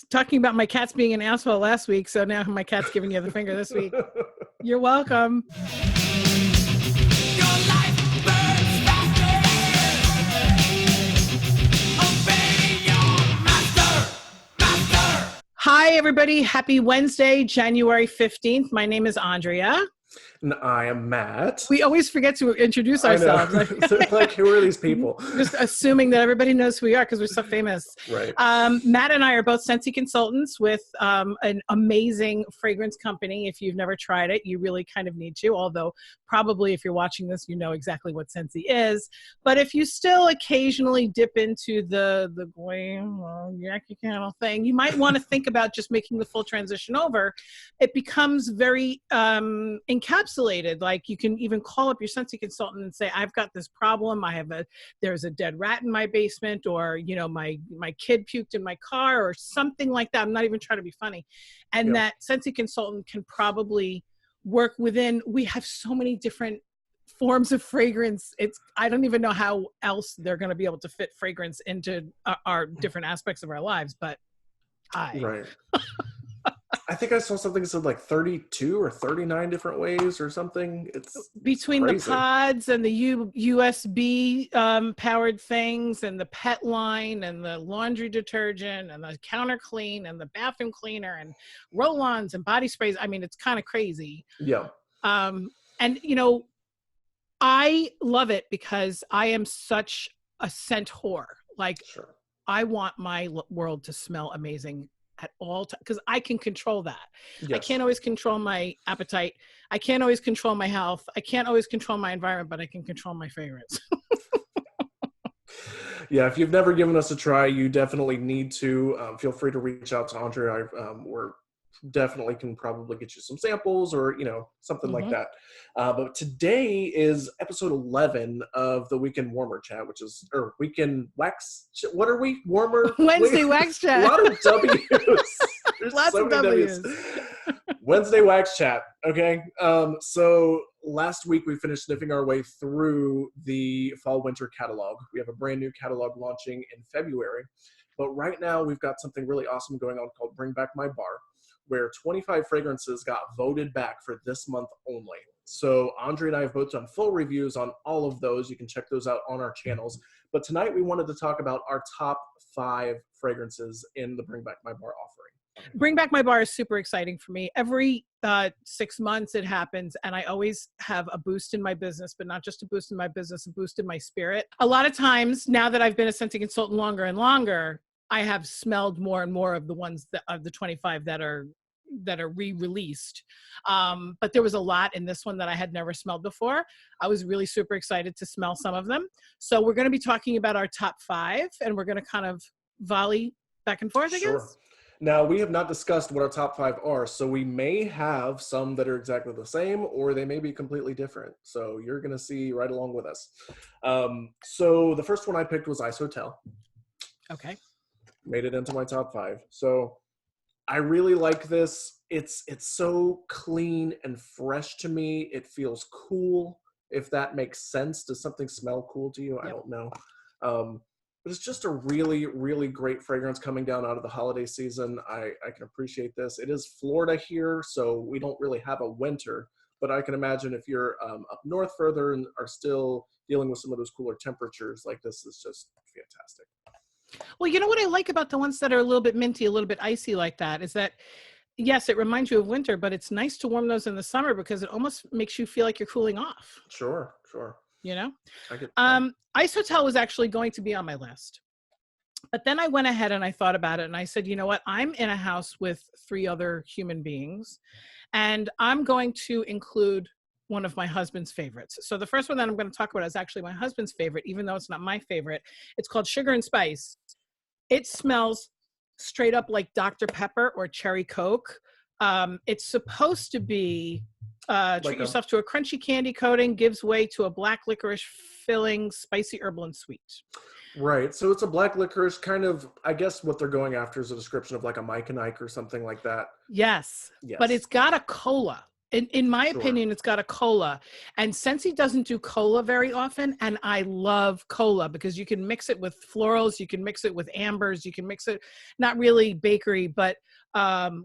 talking about my cats being an asshole last week, so now my cat's giving you the finger this week. You're welcome. Your life burns faster. Obey your master. Hi, everybody. Happy Wednesday, January 15th. My name is Andrea. And I am Matt. We always forget to introduce ourselves. Like, who are these people? Just assuming that everybody knows who we are because we're so famous. Right. Matt and I are both Scentsy consultants with an amazing fragrance company. If you've never tried it, you really kind of need to, although probably if you're watching this, you know exactly what Scentsy is. But if you still occasionally dip into the yucky kind of thing, you might want to think about just making the full transition over. It becomes very encapsulated. Like you can even call up your Scentsy consultant and say, I've got this problem. There's a dead rat in my basement, or, you know, my kid puked in my car or something like that. I'm not even trying to be funny. And that Scentsy consultant can probably work within. We have so many different forms of fragrance. I don't even know how else they're going to be able to fit fragrance into our different aspects of our lives, but Right. I think I saw something that said like 32 or 39 different ways or something. It's between crazy. The pods and the USB powered things and the pet line and the laundry detergent and the counter clean and the bathroom cleaner and roll-ons and body sprays. I mean, it's kind of crazy. Yeah. And, you know, I love it because I am such a scent whore. Like, Sure. I want my world to smell amazing at all times, because I can control that. Yes. I can't always control my appetite. I can't always control my health. I can't always control my environment, but I can control my fragrance. Yeah, if you've never given us a try, you definitely need to. Feel free to reach out to Andrea. We're definitely can probably get you some samples or, you know, something like that. But today is episode 11 of the Weekend Warmer Chat, or Weekend Wax. What are we? Warmer? Wednesday Wax Chat. A lot of W's. There's Lots so of many W's. Wednesday Wax Chat. Okay. So last week we finished sniffing our way through the fall-winter catalog. We have a brand new catalog launching in February. But right now we've got something really awesome going on called Bring Back My Bar, where 25 fragrances got voted back for this month only. So Andre and I have both done full reviews on all of those. You can check those out on our channels. But tonight we wanted to talk about our top 5 fragrances in the Bring Back My Bar offering. Bring Back My Bar is super exciting for me. Every 6 months it happens, and I always have a boost in my business, but not just a boost in my business, a boost in my spirit. A lot of times, now that I've been a Scentsy consultant longer and longer, I have smelled more and more of the ones of the 25 that are re-released. But there was a lot in this one that I had never smelled before. I was really super excited to smell some of them. So we're going to be talking about our top 5, and we're going to kind of volley back and forth, I guess. Now, we have not discussed what our top 5 are, so we may have some that are exactly the same, or they may be completely different. So you're going to see right along with us. So the first one I picked was Ice Hotel. Okay. Made it into my top 5. So I really like this. It's so clean and fresh to me. It feels cool, if that makes sense. Does something smell cool to you? I don't know. But it's just a really, really great fragrance coming down out of the holiday season. I can appreciate this. It is Florida here, so we don't really have a winter. But I can imagine if you're up north further and are still dealing with some of those cooler temperatures, like this is just fantastic. Well, you know what I like about the ones that are a little bit minty, a little bit icy like that, is that, yes, it reminds you of winter, but it's nice to warm those in the summer because it almost makes you feel like you're cooling off. Sure. You know? I get Ice Hotel was actually going to be on my list. But then I went ahead and I thought about it and I said, you know what? I'm in a house with 3 other human beings, and I'm going to include one of my husband's favorites. So the first one that I'm going to talk about is actually my husband's favorite, even though it's not my favorite. It's called Sugar and Spice. It smells straight up like Dr. Pepper or Cherry Coke. It's supposed to be treat yourself to a crunchy candy coating, gives way to a black licorice filling, spicy, herbal, and sweet. Right. So it's a black licorice kind of, I guess what they're going after is a description of like a Mike and Ike or something like that. Yes. But it's got a cola. In my Sure. opinion, it's got a cola. And Scentsy doesn't do cola very often, and I love cola because you can mix it with florals, you can mix it with ambers, you can mix it, not really bakery, but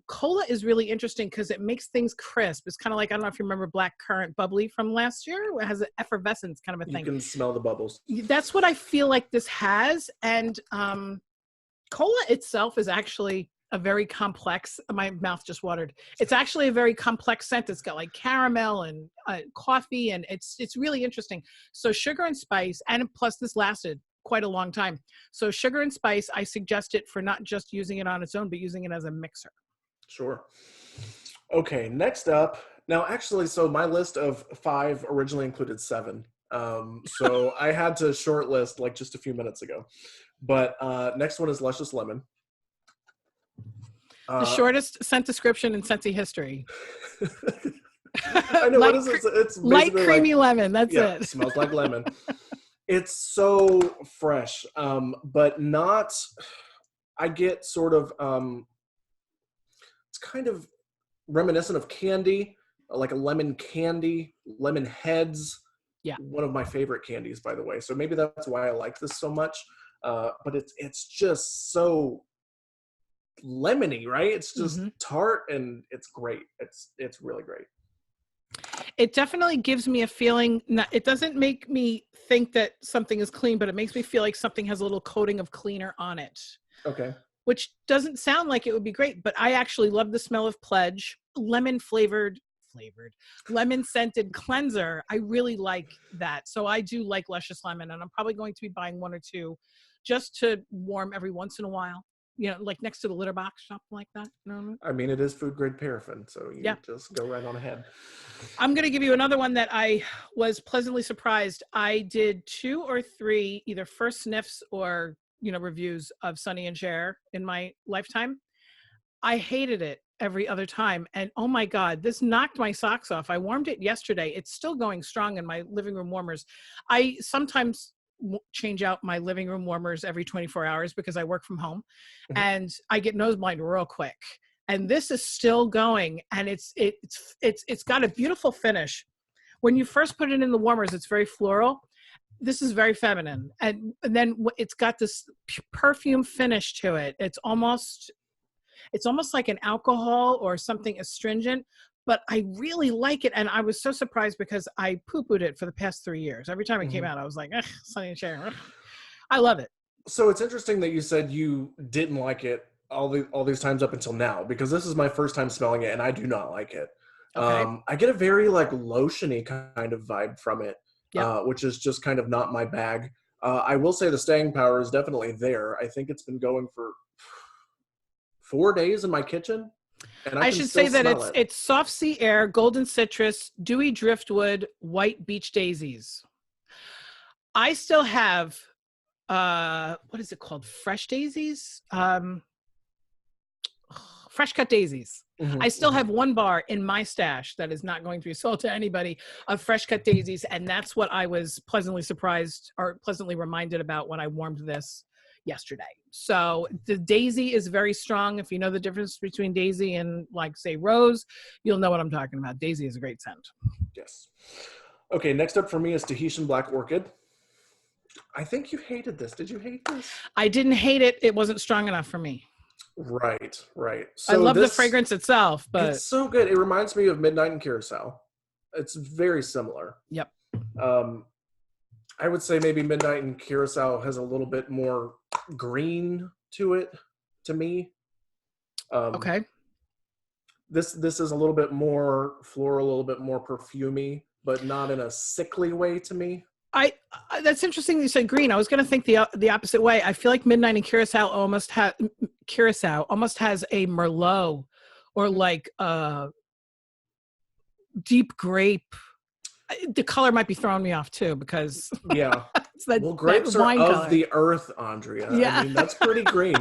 cola is really interesting because it makes things crisp. It's kind of like, I don't know if you remember Black Currant Bubbly from last year. It has an effervescence kind of a You thing. can smell the bubbles. That's what I feel like this has. And cola itself is actually a very complex, my mouth just watered. It's actually a very complex scent. It's got like caramel and coffee, and it's really interesting. So sugar and spice, and plus this lasted quite a long time. So sugar and spice, I suggest it for not just using it on its own, but using it as a mixer. Sure. Okay, next up. Now, actually, so my list of 5 originally included 7. So I had to shortlist like just a few minutes ago. But next one is Luscious Lemon. The shortest scent description in Scentsy history. I know, Light what is it? It's light basically creamy like, lemon. That's yeah, it. smells like lemon. It's so fresh, but not, I get sort of, it's kind of reminiscent of candy, like a lemon candy, lemon heads. Yeah. One of my favorite candies, by the way. So maybe that's why I like this so much. But it's just so lemony, right? It's just tart, and it's great. It's really great. It definitely gives me a feeling. It doesn't make me think that something is clean, but it makes me feel like something has a little coating of cleaner on it. Okay. Which doesn't sound like it would be great, but I actually love the smell of Pledge. Lemon flavored, lemon scented cleanser. I really like that. So I do like Luscious Lemon, and I'm probably going to be buying 1 or 2 just to warm every once in a while. You know, like next to the litter box, something like that. You know what I mean? I mean, it is food grade paraffin, so you Yeah. just go right on ahead. I'm going to give you another one that I was pleasantly surprised. I did 2 or 3 either first sniffs or, reviews of Sonny and Cher in my lifetime. I hated it every other time. And oh my God, this knocked my socks off. I warmed it yesterday. It's still going strong in my living room warmers. I sometimes change out my living room warmers every 24 hours because I work from home, and I get nose blind real quick. And this is still going, and it's got a beautiful finish. When you first put it in the warmers, it's very floral. This is very feminine, and then it's got this perfume finish to it. It's almost like an alcohol or something astringent, but I really like it. And I was so surprised because I poo-pooed it for the past 3 years. Every time it came out, I was like, Sonny and Cher. I love it. So it's interesting that you said you didn't like it all these times up until now, because this is my first time smelling it, and I do not like it. Okay. I get a very like lotiony kind of vibe from it, which is just kind of not my bag. I will say the staying power is definitely there. I think it's been going for 4 days in my kitchen. And I should say that it's soft sea air, golden citrus, dewy driftwood, white beach daisies. I still have, what is it called? Fresh daisies? Fresh cut daisies. I still have 1 bar in my stash that is not going to be sold to anybody of fresh cut daisies. And that's what I was pleasantly surprised or pleasantly reminded about when I warmed this yesterday. So the daisy is very strong. If you know the difference between daisy and like say rose, you'll know what I'm talking about. Daisy is a great scent. Yes. Okay, next up for me is Tahitian Black Orchid. I think you hated this. Did you hate this? I didn't hate it. It wasn't strong enough for me. Right. So I love the fragrance itself, but it's so good. It reminds me of Midnight in Curacao. It's very similar. Yep. I would say maybe Midnight in Curacao has a little bit more green to it, to me. Okay. This is a little bit more floral, a little bit more perfumey, but not in a sickly way to me. That's interesting that you said green. I was going to think the opposite way. I feel like Midnight in Curacao almost has a Merlot or like deep grape. The color might be throwing me off too because it's grapes are of color. The earth, Andrea. Yeah, I mean that's pretty green.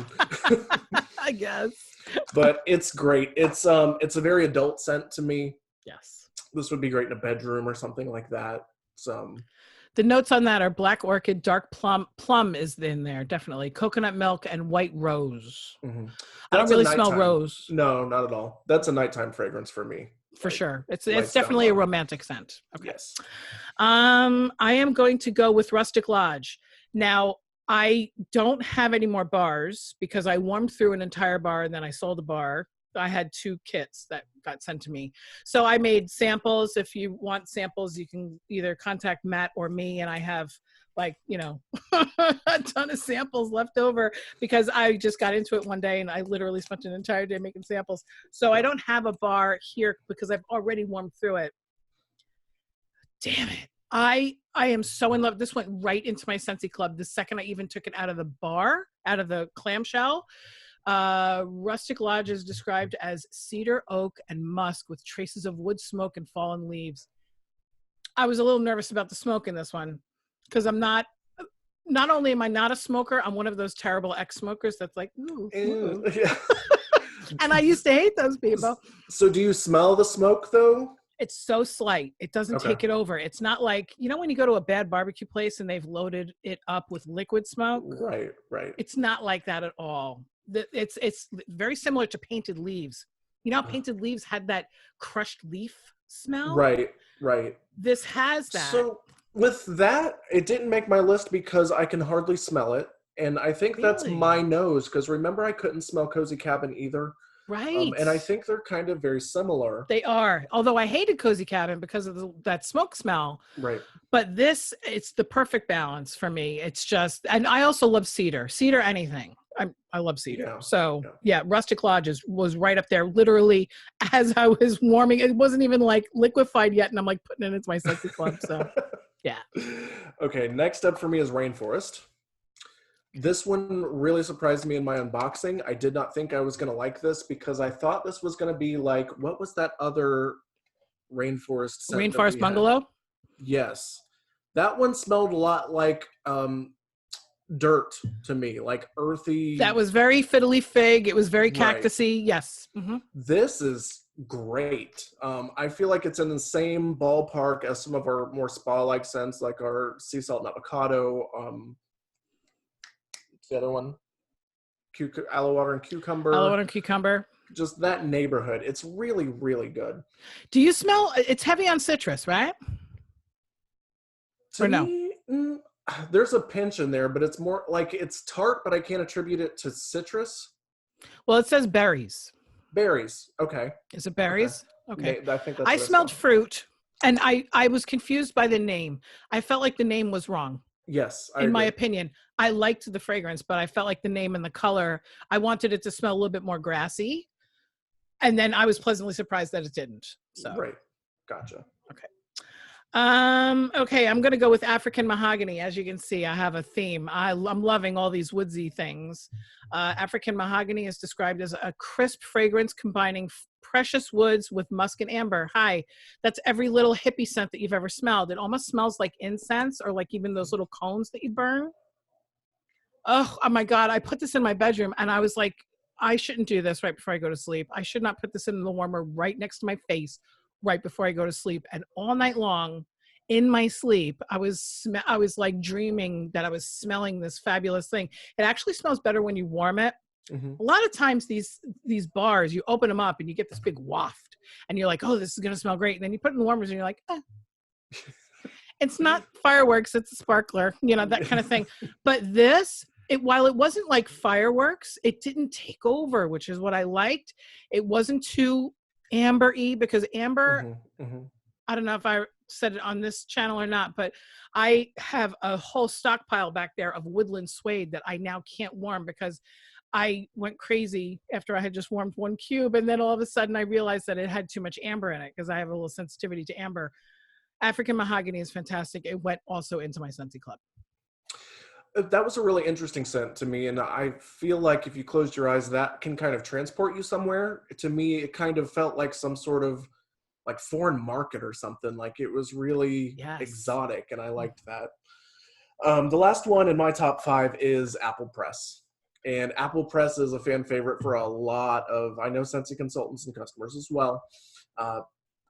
I guess. But it's great. It's a very adult scent to me. Yes, this would be great in a bedroom or something like that. The notes on that are black orchid, dark plum. Plum is in there, definitely. Coconut milk and white rose. I don't really smell rose. No, not at all. That's a nighttime fragrance for me. for like, sure. It's lights definitely a down low. romantic scent. Okay. Yes. I am going to go with Rustic Lodge. Now, I don't have any more bars because I warmed through an entire bar and then I sold a bar. I had 2 kits that got sent to me. So I made samples. If you want samples, you can either contact Matt or me, and I have like, a ton of samples left over because I just got into it one day and I literally spent an entire day making samples. So I don't have a bar here because I've already warmed through it. Damn it. I am so in love. This went right into my Scentsy Club the second I even took it out of the bar, out of the clamshell. Rustic Lodge is described as cedar, oak, and musk with traces of wood smoke and fallen leaves. I was a little nervous about the smoke in this one because I'm not only am I not a smoker, I'm one of those terrible ex-smokers that's like, ooh, ooh. Yeah. And I used to hate those people. So do you smell the smoke though? It's so slight. It doesn't Okay. take it over. It's not like, when you go to a bad barbecue place and they've loaded it up with liquid smoke. Right. It's not like that at all. It's very similar to painted leaves. You know how painted leaves had that crushed leaf smell? Right. This has that. So with that, it didn't make my list because I can hardly smell it. And I think that's Really? my nose, because remember I couldn't smell Cozy Cabin either. Right. And I think they're kind of very similar. They are. Although I hated Cozy Cabin because of that smoke smell. Right. But this, it's the perfect balance for me. It's just, and I also love cedar. Cedar anything. I love cedar. Yeah. So yeah, Rustic Lodge was right up there. Literally, as I was warming, it wasn't even like liquefied yet, and I'm like putting it into my Scentsy Club. So yeah. Okay, next up for me is Rainforest. This one really surprised me in my unboxing. I did not think I was going to like this because I thought this was going to be like, what was that other Rainforest scent? Rainforest Bungalow? Yes. That one smelled a lot like dirt to me, like earthy. That was very fiddly fig. It was very Right. cactusy. Yes. Mm-hmm. This is great. I feel like it's in the same ballpark as some of our more spa-like scents, like our sea salt and avocado. The other one, aloe water and cucumber. Aloe water and cucumber. Just that neighborhood. It's really, really good. Do you smell? It's heavy on citrus, right? To Or no? me, there's a pinch in there, but it's more like it's tart, but I can't attribute it to citrus. Well, it says berries. Berries. Okay. Is it berries? Okay. I think that's I what smelled fruit, and I was confused by the name. I felt like the name was wrong. Yes. In my opinion, I liked the fragrance, but I felt like the name and the color, I wanted it to smell a little bit more grassy. And then I was pleasantly surprised that it didn't. So Right. Gotcha. okay. Okay, I'm gonna go with African Mahogany. As you can see, I have a theme. I'm loving all these woodsy things. African Mahogany is described as a crisp fragrance combining precious woods with musk and amber. Hi, that's every little hippie scent that you've ever smelled. It almost smells like incense, or like even those little cones that you burn. Oh my God, I put this in my bedroom and I was like, I shouldn't do this right before I go to sleep. I should not put this in the warmer right next to my face right before I go to sleep. And all night long in my sleep, I was like dreaming that I was smelling this fabulous thing. It actually smells better when you warm it. Mm-hmm. A lot of times these bars, you open them up and you get this big waft and you're like, oh, this is going to smell great. And then you put it in the warmers and you're like, eh. It's not fireworks, it's a sparkler, that kind of thing. But this, while it wasn't like fireworks, it didn't take over, which is what I liked. It wasn't too amber-y, because amber, I don't know if I said it on this channel or not, but I have a whole stockpile back there of woodland suede that I now can't warm because I went crazy after I had just warmed one cube, and then all of a sudden I realized that it had too much amber in it because I have a little sensitivity to amber. African Mahogany is fantastic. It went also into my Scentsy Club. That was a really interesting scent to me, and I feel like if you closed your eyes, that can kind of transport you somewhere. To me, it kind of felt like some sort of like foreign market or something. Like it was really exotic, and I liked that. The last one in my top 5 is Apple Press. And Apple Press is a fan favorite for a lot of, I know, Scentsy consultants and customers as well.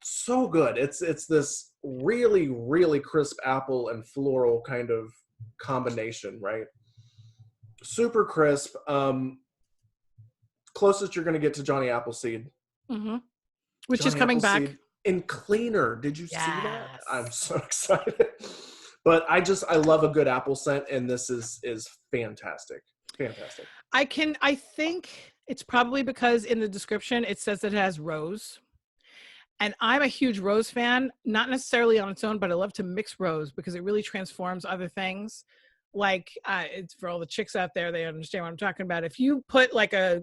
So good. It's this really, really crisp apple and floral kind of combination, right? Super crisp. Closest you're going to get to Johnny Appleseed. Mm-hmm. which is Johnny coming back. Appleseed in cleaner. Did you see that? Yes. I'm so excited. But I love a good apple scent, and this is fantastic. Fantastic. I think it's probably because in the description it says it has rose. And I'm a huge rose fan, not necessarily on its own, but I love to mix rose because it really transforms other things. Like it's for all the chicks out there, they understand what I'm talking about. If you put like a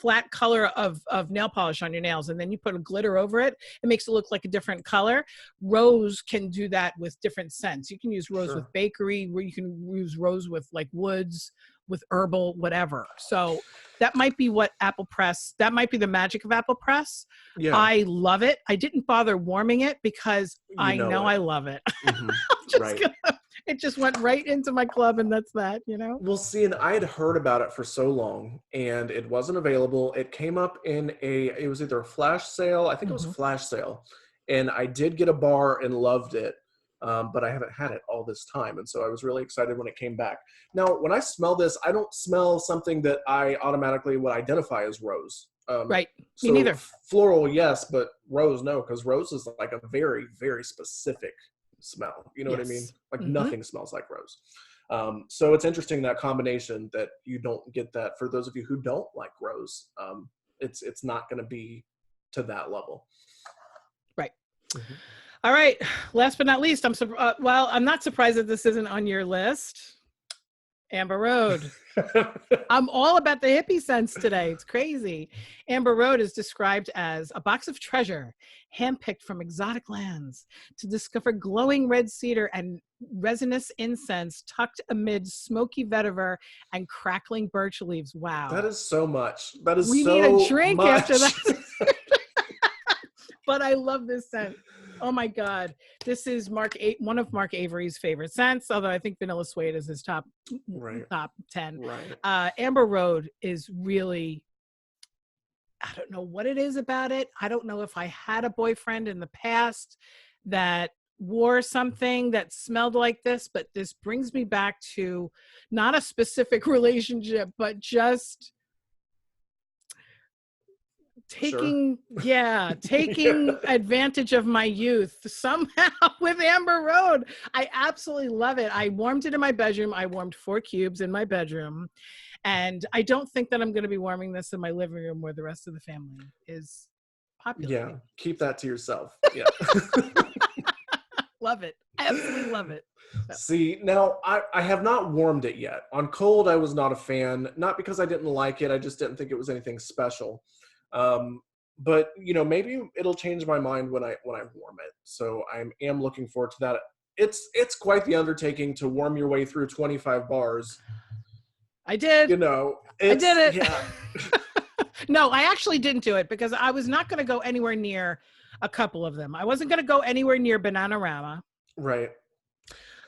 flat color of nail polish on your nails and then you put a glitter over it, it makes it look like a different color. Rose can do that with different scents. You can use rose Sure. with bakery, where you can use rose with like woods, with herbal, whatever. So that might be what apple press, that might be the magic of apple press. Yeah. I love it. I didn't bother warming it because I know know it. I love it. Mhm. Just Right. it just went right into my club, and that's that, you know? Well, see, and I had heard about it for so long, and it wasn't available. It came up in it was either a flash sale, I think it was a Mhm. flash sale, and I did get a bar and loved it, but I haven't had it all this time, and so I was really excited when it came back. Now, when I smell this, I don't smell something that I automatically would identify as rose. Right. Me So neither. floral, yes, but rose, no, because rose is like a very, very specific smell. You know what I mean? Yes. Like Mhm. nothing smells like rose. So it's interesting that combination that you don't get that. For those of you who don't like rose, it's not going to be to that level. Right. Mhm. All right. Last but not least, I'm not surprised that this isn't on your list. Amber Road. I'm all about the hippie scents today. It's crazy. Amber Road is described as a box of treasure, handpicked from exotic lands to discover glowing red cedar and resinous incense tucked amid smoky vetiver and crackling birch leaves. Wow. That is so much. That is We so need a drink much. after that. But I love this scent. Oh my God. This is one of Mark Avery's favorite scents, although I think Vanilla Suede is his top Right. 10. Right. Amber Road is really, I don't know what it is about it. I don't know if I had a boyfriend in the past that wore something that smelled like this, but this brings me back to not a specific relationship, but just taking Yeah. advantage of my youth somehow with Amber Road. I absolutely love it. I warmed it in my bedroom. I warmed 4 cubes in my bedroom, and I don't think that I'm going to be warming this in my living room where the rest of the family is populating. Yeah. Keep that to yourself. Yeah. Love it. Absolutely love it. See, now I have not warmed it yet. On cold, I was not a fan, not because I didn't like it. I just didn't think it was anything special. But maybe it'll change my mind when I warm it. So I am looking forward to that. It's quite the undertaking to warm your way through 25 bars. I did. I did it. Yeah. No, I actually didn't do it because I was not going to go anywhere near a couple of them. I wasn't going to go anywhere near Bananarama. Right.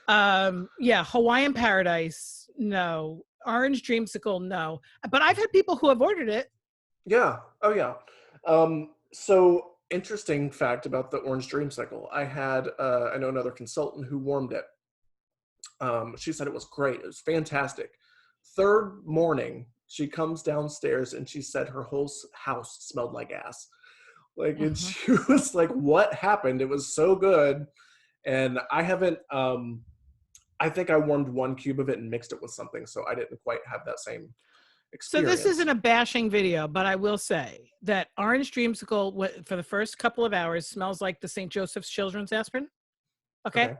Yeah, Hawaiian Paradise, no. Orange Dreamsicle, no. But I've had people who have ordered it. Yeah. Oh, yeah. So interesting fact about the Orange Dreamsicle. I know another consultant who warmed it. She said it was great. It was fantastic. Third morning, she comes downstairs and she said her whole house smelled like ass. Like, and she was like, "What happened? It was so good." And I haven't. I think I warmed 1 cube of it and mixed it with something, so I didn't quite have that same So experience. this isn't a bashing video, but I will say that Orange Dreamsicle for the first couple of hours smells like the St. Joseph's Children's aspirin. Okay.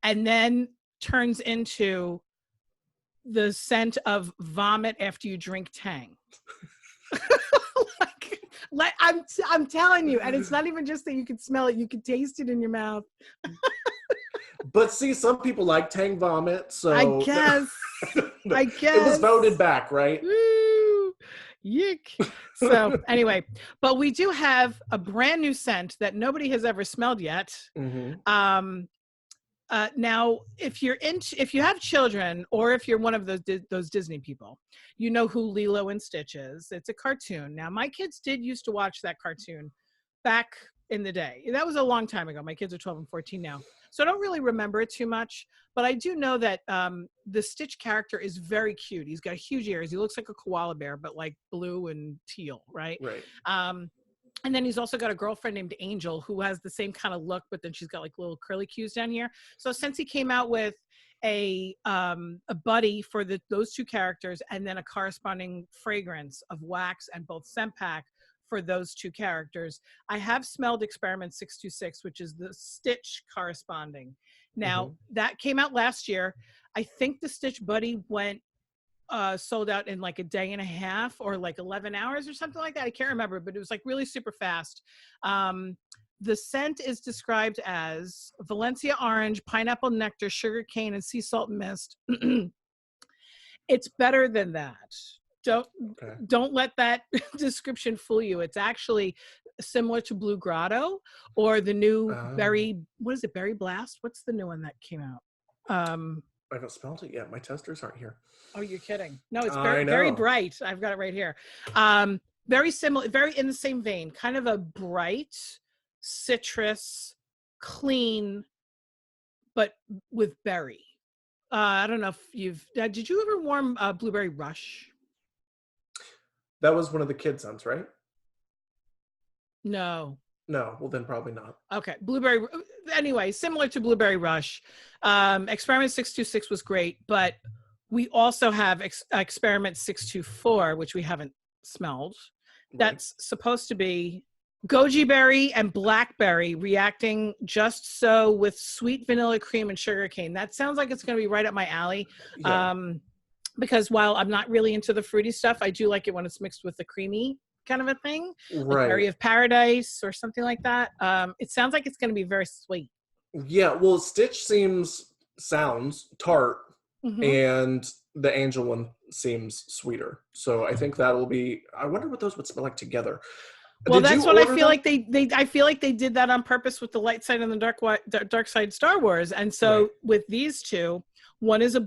And then turns into the scent of vomit after you drink Tang. like I'm telling you, and it's not even just that you can smell it, you can taste it in your mouth. But see, some people like Tang vomit, so I guess. It was voted back, right? Woo! Yick. So anyway, but we do have a brand new scent that nobody has ever smelled yet. Mm-hmm. Now, if you have children, or if you're one of those Disney people, you know who Lilo and Stitch is. It's a cartoon. Now, my kids did used to watch that cartoon back in the day. That was a long time ago. My kids are 12 and 14 now. So I don't really remember it too much, but I do know that the Stitch character is very cute. He's got huge ears. He looks like a koala bear, but like blue and teal, right? Right. And then he's also got a girlfriend named Angel who has the same kind of look, but then she's got like little curly cues down here. So since he came out with a buddy for those two characters, and then a corresponding fragrance of wax and both scent pack for those two characters, I have smelled Experiment 626, which is the Stitch corresponding. Now that came out last year. I think the Stitch Buddy went sold out in like a day and a half or like 11 hours or something like that. I can't remember, but it was like really super fast. The scent is described as Valencia orange, pineapple nectar, sugar cane, and sea salt mist. It's better than that. Don't let that description fool you. It's actually similar to Blue Grotto or the new Berry. What is it? Berry Blast. What's the new one that came out? I haven't smelled it yet. My testers aren't here. Oh, you're kidding. No, it's very bright. I've got it right here. Very similar, very in the same vein, kind of a bright citrus, clean, but with berry. I don't know if did you ever warm Blueberry Rush? That was one of the kid scents, right? No. No, well then probably not. Okay, anyway, similar to Blueberry Rush. Experiment 626 was great, but we also have Experiment 624, which we haven't smelled. Right. That's supposed to be goji berry and blackberry reacting just so with sweet vanilla cream and sugar cane. That sounds like it's going to be right up my alley. Yeah. Because while I'm not really into the fruity stuff, I do like it when it's mixed with the creamy kind of a thing, right. Like Berry of Paradise or something like that. It sounds like it's going to be very sweet. Yeah, well, Stitch sounds tart, and the Angel one seems sweeter. So I think that will be. I wonder what those would smell like together. Well, that's what I feel like I feel like they did that on purpose with the light side and the dark side Star Wars. And so with these two, one is a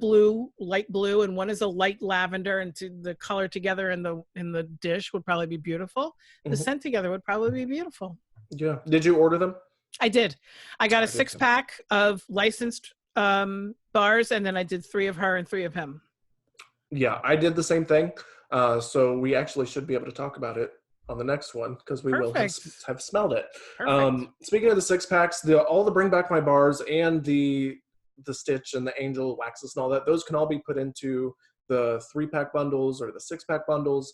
light blue, and one is a light lavender, and the color together in the dish would probably be beautiful. The scent together would probably be beautiful. Yeah. Did you order them? I did. I got a 6-pack of licensed bars, and then I did 3 of her and 3 of him. Yeah, I did the same thing. So we actually should be able to talk about it on the next one because we will have smelled it. Speaking of the 6-packs, all the Bring Back My Bars and the Stitch and the Angel waxes and all that, those can all be put into the 3-pack bundles or the 6-pack bundles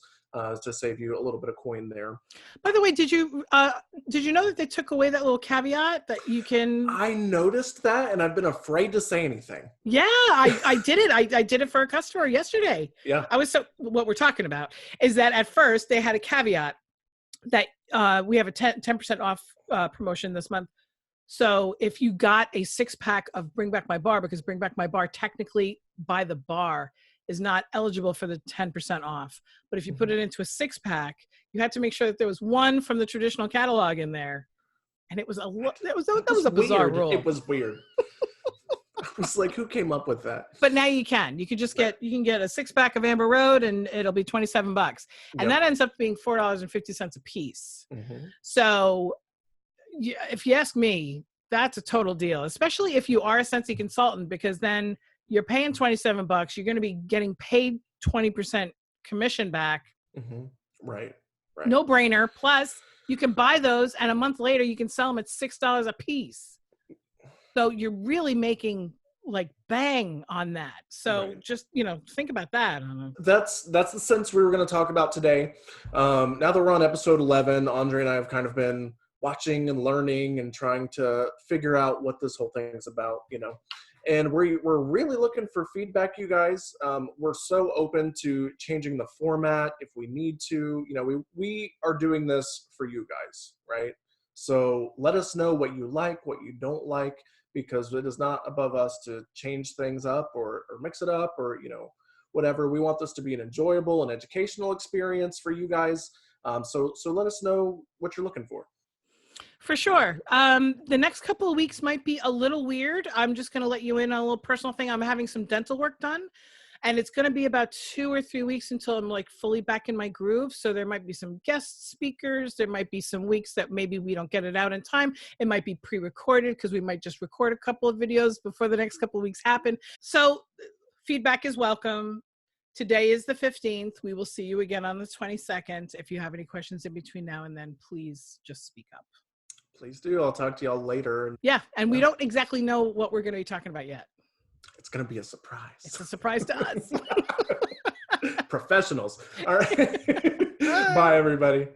to save you a little bit of coin there. By the way, did you know that they took away that little caveat that you can? I noticed that, and I've been afraid to say anything. Yeah, I did it. I did it for a customer yesterday. Yeah. What we're talking about is that at first they had a caveat that we have a 10% off promotion this month. So if you got a 6-pack of Bring Back My Bar, because Bring Back My Bar technically by the bar is not eligible for the 10% off. But if you put it into a 6-pack, you had to make sure that there was one from the traditional catalog in there. And it was that was a bizarre rule. It was weird. I was like, who came up with that? But now you can. You could just get a 6-pack of Amber Road, and it'll be $27. And that ends up being $4.50 a piece. So if you ask me, that's a total deal, especially if you are a Scentsy consultant, because then you're paying $27. You're going to be getting paid 20% commission back. Right. No brainer. Plus, you can buy those, and a month later, you can sell them at $6 a piece. So you're really making like bang on that. So just, think about that. That's the sense we were going to talk about today. Now that we're on episode 11, Andrea and I have kind of been watching and learning and trying to figure out what this whole thing is about, and we're really looking for feedback, you guys. We're so open to changing the format if we need to. We are doing this for you guys, right? So let us know what you like, what you don't like, because it is not above us to change things up or mix it up or, whatever. We want this to be an enjoyable and educational experience for you guys. So let us know what you're looking for. For sure. The next couple of weeks might be a little weird. I'm just going to let you in on a little personal thing. I'm having some dental work done, and it's going to be about 2 or 3 weeks until I'm like fully back in my groove. So there might be some guest speakers. There might be some weeks that maybe we don't get it out in time. It might be pre-recorded because we might just record a couple of videos before the next couple of weeks happen. So feedback is welcome. Today is the 15th. We will see you again on the 22nd. If you have any questions in between now and then, please just speak up. Please do. I'll talk to y'all later. Yeah, and we don't exactly know what we're going to be talking about yet. It's going to be a surprise. It's a surprise to us. Professionals. All right. Bye, everybody.